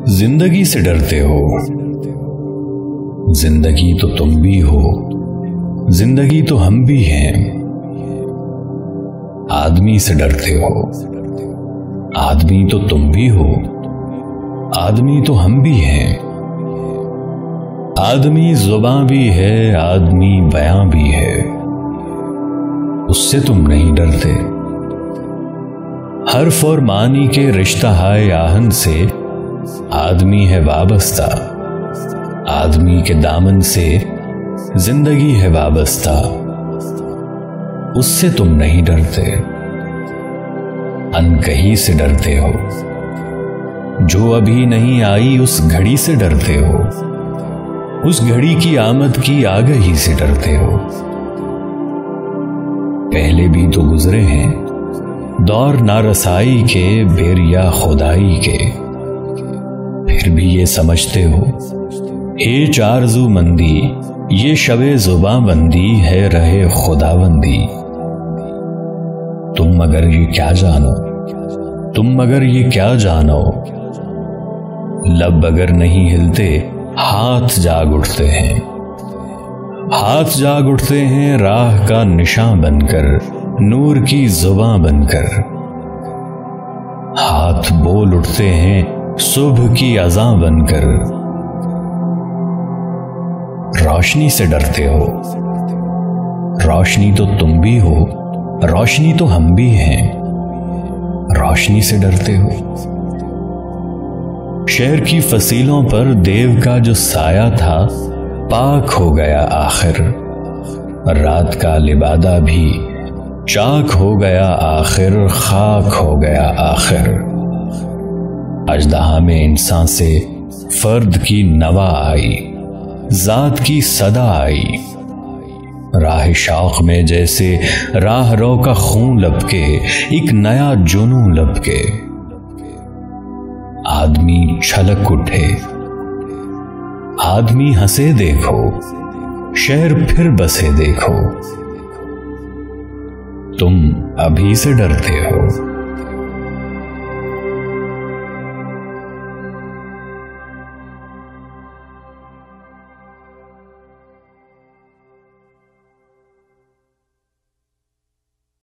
زندگی سے ڈرتے ہو، زندگی تو تم بھی ہو، زندگی تو ہم بھی ہیں۔ آدمی سے ڈرتے ہو، آدمی تو تم بھی ہو، آدمی تو ہم بھی ہیں۔ آدمی زباں بھی ہے، آدمی بیاں بھی ہے، اس سے تم نہیں ڈرتے۔ حرف اور معنی کے رشتہ ہائے آہن سے آدمی ہے وابستہ، آدمی کے دامن سے زندگی ہے وابستہ، اس سے تم نہیں ڈرتے۔ انکہی سے ڈرتے ہو، جو ابھی نہیں آئی اس گھڑی سے ڈرتے ہو، اس گھڑی کی آمد کی آگہی سے ڈرتے ہو۔ پہلے بھی تو گزرے ہیں دور نارسائی کے، بیریا خدائی کے، پھر بھی یہ سمجھتے ہو ہیچ آرزو مندی، یہ شب زباں بندی ہے رہے خداوندی۔ تم مگر یہ کیا جانو، تم مگر یہ کیا جانو، لب اگر نہیں ہلتے ہاتھ جاگ اٹھتے ہیں، ہاتھ جاگ اٹھتے ہیں راہ کا نشاں بن کر، نور کی زباں بن کر۔ ہاتھ بول اٹھتے ہیں صبح کی اذاں بن کر۔ روشنی سے ڈرتے ہو، روشنی تو تم بھی ہو، روشنی تو ہم بھی ہیں۔ روشنی سے ڈرتے ہو، شہر کی فصیلوں پر دیو کا جو سایہ تھا پاک ہو گیا آخر، رات کا لبادہ بھی چاک ہو گیا آخر، خاک ہو گیا آخر۔ اژدہا میں انسان سے فرد کی نوا آئی، ذات کی صدا آئی، راہ شوق میں جیسے راہ رو کا خون لپکے، ایک نیا جنون لپکے۔ آدمی چھلک اٹھے، آدمی ہنسے دیکھو، شہر پھر بسے دیکھو۔ تم ابھی سے ڈرتے ہو۔